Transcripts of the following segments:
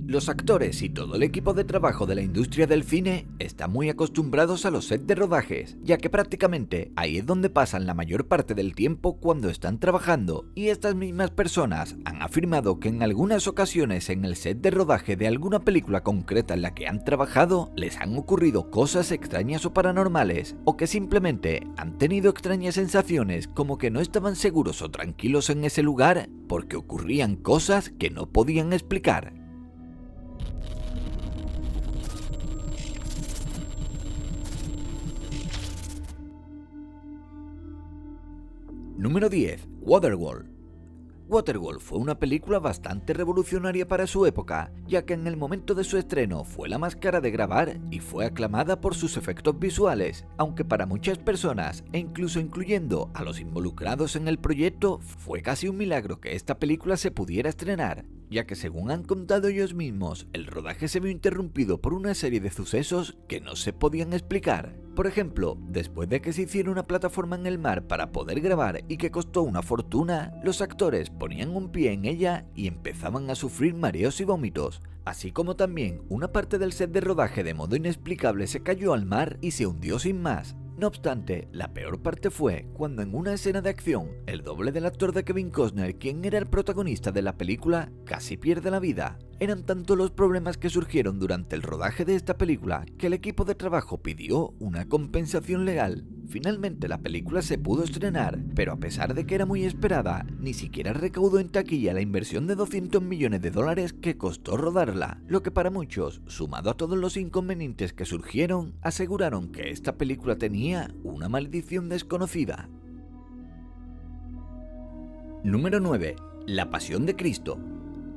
Los actores y todo el equipo de trabajo de la industria del cine están muy acostumbrados a los sets de rodajes, ya que prácticamente ahí es donde pasan la mayor parte del tiempo cuando están trabajando, y estas mismas personas han afirmado que en algunas ocasiones en el set de rodaje de alguna película concreta en la que han trabajado les han ocurrido cosas extrañas o paranormales, o que simplemente han tenido extrañas sensaciones como que no estaban seguros o tranquilos en ese lugar porque ocurrían cosas que no podían explicar. Número 10. Waterworld. Waterworld fue una película bastante revolucionaria para su época, ya que en el momento de su estreno fue la más cara de grabar y fue aclamada por sus efectos visuales, aunque para muchas personas, e incluso incluyendo a los involucrados en el proyecto, fue casi un milagro que esta película se pudiera estrenar, ya que según han contado ellos mismos, el rodaje se vio interrumpido por una serie de sucesos que no se podían explicar. Por ejemplo, después de que se hiciera una plataforma en el mar para poder grabar y que costó una fortuna, los actores ponían un pie en ella y empezaban a sufrir mareos y vómitos, así como también una parte del set de rodaje de modo inexplicable se cayó al mar y se hundió sin más. No obstante, la peor parte fue cuando en una escena de acción, el doble del actor de Kevin Costner, quien era el protagonista de la película, casi pierde la vida. Eran tantos los problemas que surgieron durante el rodaje de esta película que el equipo de trabajo pidió una compensación legal. Finalmente la película se pudo estrenar, pero a pesar de que era muy esperada, ni siquiera recaudó en taquilla la inversión de $200 millones que costó rodarla, lo que para muchos, sumado a todos los inconvenientes que surgieron, aseguraron que esta película tenía una maldición desconocida. Número 9. La Pasión de Cristo.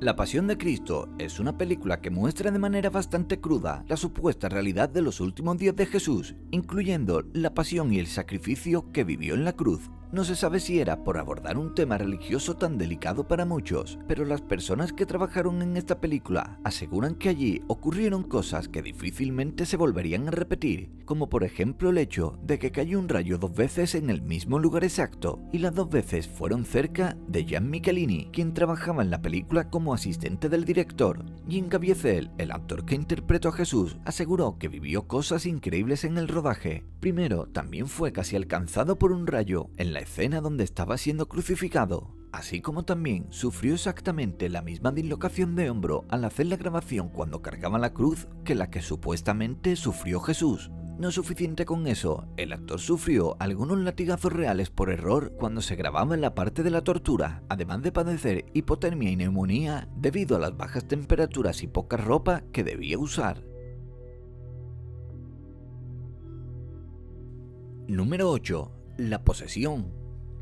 La Pasión de Cristo es una película que muestra de manera bastante cruda la supuesta realidad de los últimos días de Jesús, incluyendo la pasión y el sacrificio que vivió en la cruz. No se sabe si era por abordar un tema religioso tan delicado para muchos, pero las personas que trabajaron en esta película aseguran que allí ocurrieron cosas que difícilmente se volverían a repetir, como por ejemplo el hecho de que cayó un rayo 2 veces en el mismo lugar exacto, y las 2 veces fueron cerca de Gian Michelini, quien trabajaba en la película como asistente del director. Jim Caviezel, el actor que interpretó a Jesús, aseguró que vivió cosas increíbles en el rodaje. Primero, también fue casi alcanzado por un rayo en la escena donde estaba siendo crucificado, así como también sufrió exactamente la misma dislocación de hombro al hacer la grabación cuando cargaba la cruz que la que supuestamente sufrió Jesús. No suficiente con eso, el actor sufrió algunos latigazos reales por error cuando se grababa en la parte de la tortura, además de padecer hipotermia y neumonía debido a las bajas temperaturas y poca ropa que debía usar. Número 8. La Posesión.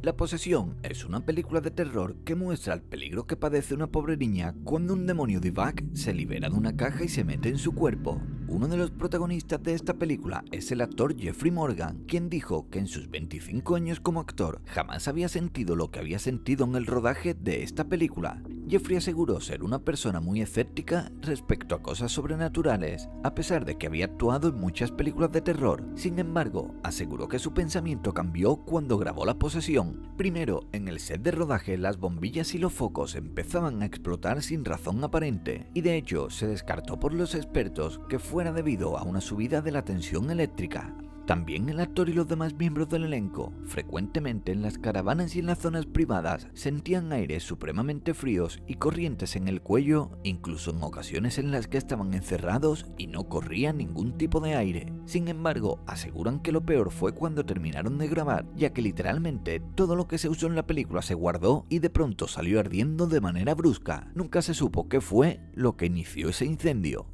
La Posesión es una película de terror que muestra el peligro que padece una pobre niña cuando un demonio Divac se libera de una caja y se mete en su cuerpo. Uno de los protagonistas de esta película es el actor Jeffrey Morgan, quien dijo que en sus 25 años como actor jamás había sentido lo que había sentido en el rodaje de esta película. Jeffrey aseguró ser una persona muy escéptica respecto a cosas sobrenaturales, a pesar de que había actuado en muchas películas de terror. Sin embargo, aseguró que su pensamiento cambió cuando grabó La Posesión. Primero, en el set de rodaje las bombillas y los focos empezaban a explotar sin razón aparente, y de hecho se descartó por los expertos que fuera debido a una subida de la tensión eléctrica. También el actor y los demás miembros del elenco, frecuentemente en las caravanas y en las zonas privadas, sentían aires supremamente fríos y corrientes en el cuello, incluso en ocasiones en las que estaban encerrados y no corría ningún tipo de aire. Sin embargo, aseguran que lo peor fue cuando terminaron de grabar, ya que literalmente todo lo que se usó en la película se guardó y de pronto salió ardiendo de manera brusca. Nunca se supo qué fue lo que inició ese incendio.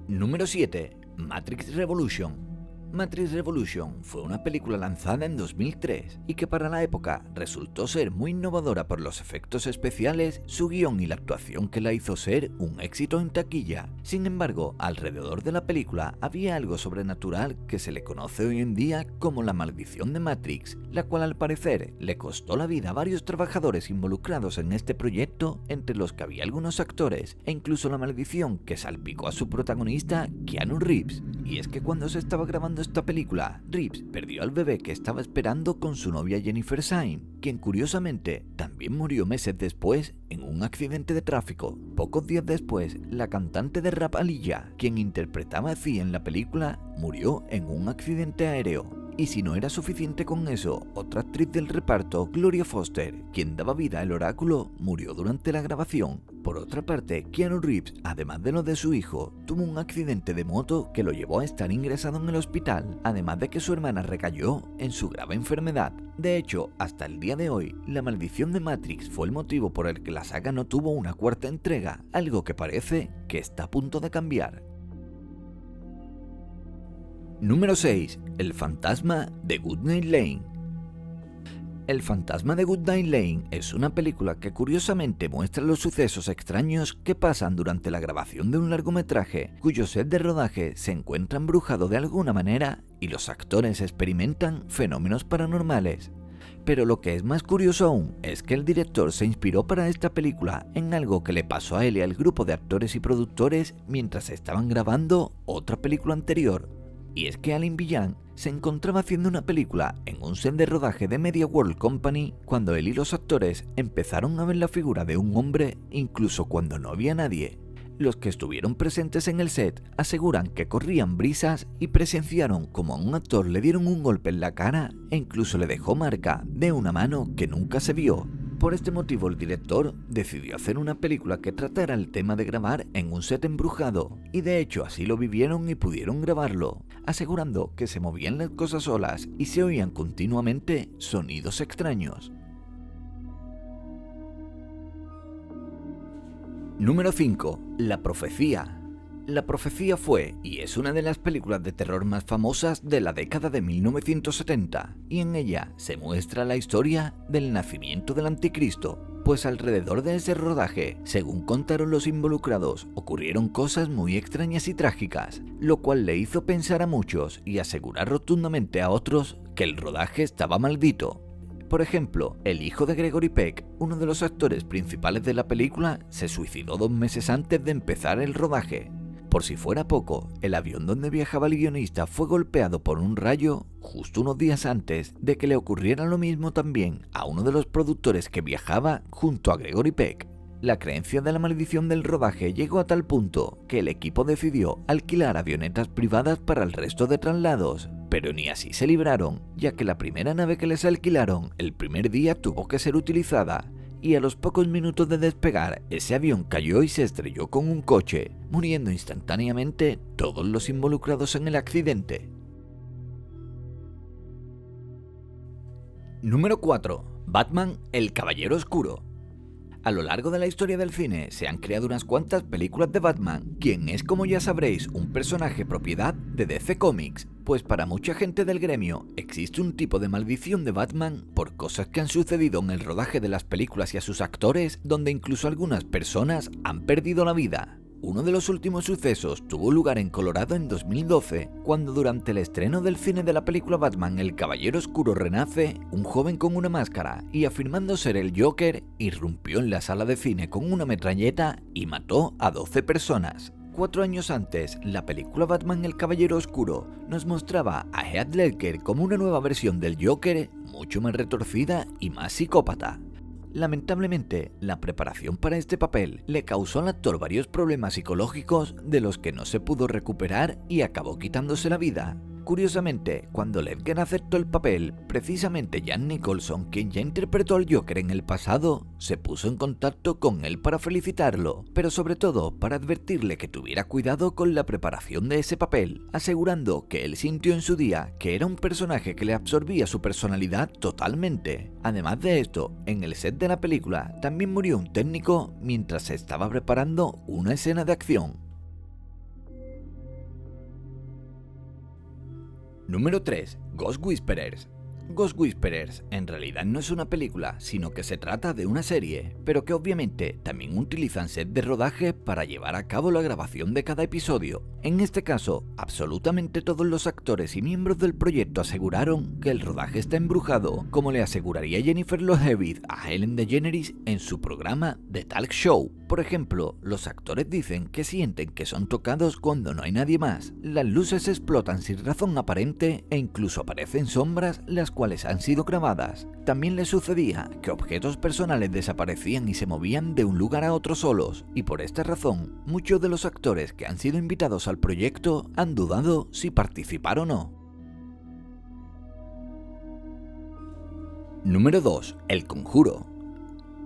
Número 7. Matrix Revolution. Matrix Revolution fue una película lanzada en 2003 y que para la época resultó ser muy innovadora por los efectos especiales, su guión y la actuación que la hizo ser un éxito en taquilla. Sin embargo, alrededor de la película había algo sobrenatural que se le conoce hoy en día como la maldición de Matrix, la cual al parecer le costó la vida a varios trabajadores involucrados en este proyecto, entre los que había algunos actores, e incluso la maldición que salpicó a su protagonista, Keanu Reeves. Y es que cuando se estaba grabando grabando esta película, Reeves perdió al bebé que estaba esperando con su novia Jennifer Syme, quien curiosamente también murió meses después en un accidente de tráfico. Pocos días después, la cantante de rap Aaliyah, quien interpretaba a Zee en la película, murió en un accidente aéreo. Y si no era suficiente con eso, otra actriz del reparto, Gloria Foster, quien daba vida al oráculo, murió durante la grabación. Por otra parte, Keanu Reeves, además de lo de su hijo, tuvo un accidente de moto que lo llevó a estar ingresado en el hospital, además de que su hermana recayó en su grave enfermedad. De hecho, hasta el día de hoy, la maldición de Matrix fue el motivo por el que la saga no tuvo una cuarta entrega, algo que parece que está a punto de cambiar. Número 6. El fantasma de Goodnight Lane. El fantasma de Goodnight Lane es una película que curiosamente muestra los sucesos extraños que pasan durante la grabación de un largometraje cuyo set de rodaje se encuentra embrujado de alguna manera y los actores experimentan fenómenos paranormales. Pero lo que es más curioso aún es que el director se inspiró para esta película en algo que le pasó a él y al grupo de actores y productores mientras estaban grabando otra película anterior. Y es que Alain Villan se encontraba haciendo una película en un set de rodaje de Media World Company cuando él y los actores empezaron a ver la figura de un hombre incluso cuando no había nadie. Los que estuvieron presentes en el set aseguran que corrían brisas y presenciaron como a un actor le dieron un golpe en la cara e incluso le dejó marca de una mano que nunca se vio. Por este motivo el director decidió hacer una película que tratara el tema de grabar en un set embrujado, y de hecho así lo vivieron y pudieron grabarlo, asegurando que se movían las cosas solas y se oían continuamente sonidos extraños. Número 5. La profecía. La profecía fue y es una de las películas de terror más famosas de la década de 1970, y en ella se muestra la historia del nacimiento del anticristo, pues alrededor de ese rodaje, según contaron los involucrados, ocurrieron cosas muy extrañas y trágicas, lo cual le hizo pensar a muchos y asegurar rotundamente a otros que el rodaje estaba maldito. Por ejemplo, el hijo de Gregory Peck, uno de los actores principales de la película, se suicidó 2 meses antes de empezar el rodaje. Por si fuera poco, el avión donde viajaba el guionista fue golpeado por un rayo justo unos días antes de que le ocurriera lo mismo también a uno de los productores que viajaba junto a Gregory Peck. La creencia de la maldición del rodaje llegó a tal punto que el equipo decidió alquilar avionetas privadas para el resto de traslados, pero ni así se libraron, ya que la primera nave que les alquilaron el primer día tuvo que ser utilizada, y a los pocos minutos de despegar, ese avión cayó y se estrelló con un coche, muriendo instantáneamente todos los involucrados en el accidente. Número 4. Batman, el Caballero Oscuro. A lo largo de la historia del cine se han creado unas cuantas películas de Batman, quien es, como ya sabréis, un personaje propiedad de DC Comics, pues para mucha gente del gremio existe un tipo de maldición de Batman por cosas que han sucedido en el rodaje de las películas y a sus actores, donde incluso algunas personas han perdido la vida. Uno de los últimos sucesos tuvo lugar en Colorado en 2012, cuando durante el estreno del cine de la película Batman El Caballero Oscuro Renace, un joven con una máscara y afirmando ser el Joker, irrumpió en la sala de cine con una metralleta y mató a 12 personas. 4 años antes, la película Batman El Caballero Oscuro nos mostraba a Heath Ledger como una nueva versión del Joker, mucho más retorcida y más psicópata. Lamentablemente, la preparación para este papel le causó al actor varios problemas psicológicos de los que no se pudo recuperar y acabó quitándose la vida. Curiosamente, cuando Ledger aceptó el papel, precisamente Jack Nicholson, quien ya interpretó al Joker en el pasado, se puso en contacto con él para felicitarlo, pero sobre todo para advertirle que tuviera cuidado con la preparación de ese papel, asegurando que él sintió en su día que era un personaje que le absorbía su personalidad totalmente. Además de esto, en el set de la película también murió un técnico mientras se estaba preparando una escena de acción. Número 3. Ghost Whisperers. Ghost Whisperers en realidad no es una película, sino que se trata de una serie, pero que obviamente también utilizan set de rodaje para llevar a cabo la grabación de cada episodio. En este caso, absolutamente todos los actores y miembros del proyecto aseguraron que el rodaje está embrujado, como le aseguraría Jennifer Love Hewitt a Ellen DeGeneres en su programa The Talk Show. Por ejemplo, los actores dicen que sienten que son tocados cuando no hay nadie más, las luces explotan sin razón aparente e incluso aparecen sombras las cuales han sido grabadas. También les sucedía que objetos personales desaparecían y se movían de un lugar a otro solos, y por esta razón, muchos de los actores que han sido invitados al proyecto han dudado si participar o no. Número 2. El Conjuro.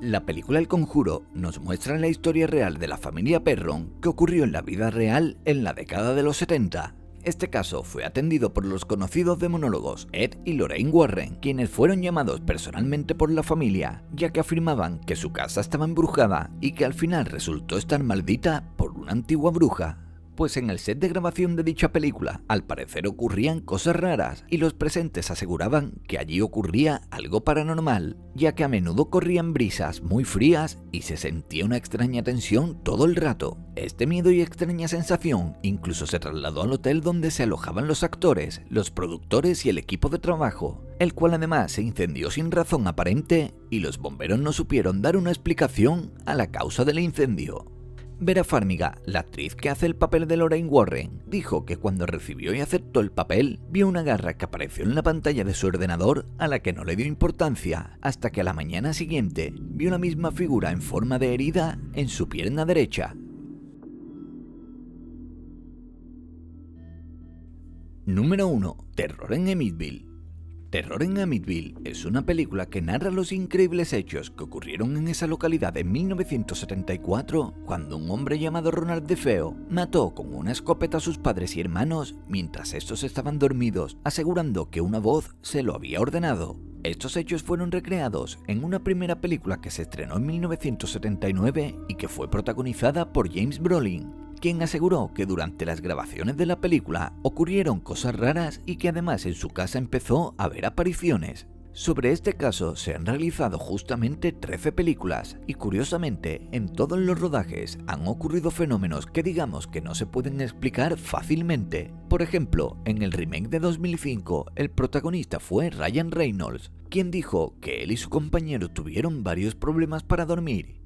La película El Conjuro nos muestra la historia real de la familia Perron que ocurrió en la vida real en la década de los 70. Este caso fue atendido por los conocidos demonólogos Ed y Lorraine Warren, quienes fueron llamados personalmente por la familia, ya que afirmaban que su casa estaba embrujada y que al final resultó estar maldita por una antigua bruja. Pues en el set de grabación de dicha película, al parecer ocurrían cosas raras y los presentes aseguraban que allí ocurría algo paranormal, ya que a menudo corrían brisas muy frías y se sentía una extraña tensión todo el rato. Este miedo y extraña sensación incluso se trasladó al hotel donde se alojaban los actores, los productores y el equipo de trabajo, el cual además se incendió sin razón aparente y los bomberos no supieron dar una explicación a la causa del incendio. Vera Farmiga, la actriz que hace el papel de Lorraine Warren, dijo que cuando recibió y aceptó el papel, vio una garra que apareció en la pantalla de su ordenador a la que no le dio importancia, hasta que a la mañana siguiente vio la misma figura en forma de herida en su pierna derecha. Número 1. Terror en Amityville. Terror en Amityville es una película que narra los increíbles hechos que ocurrieron en esa localidad en 1974, cuando un hombre llamado Ronald DeFeo mató con una escopeta a sus padres y hermanos mientras estos estaban dormidos, asegurando que una voz se lo había ordenado. Estos hechos fueron recreados en una primera película que se estrenó en 1979 y que fue protagonizada por James Brolin, quien aseguró que durante las grabaciones de la película ocurrieron cosas raras y que además en su casa empezó a ver apariciones. Sobre este caso se han realizado justamente 13 películas y curiosamente en todos los rodajes han ocurrido fenómenos que digamos que no se pueden explicar fácilmente. Por ejemplo, en el remake de 2005 el protagonista fue Ryan Reynolds, quien dijo que él y su compañero tuvieron varios problemas para dormir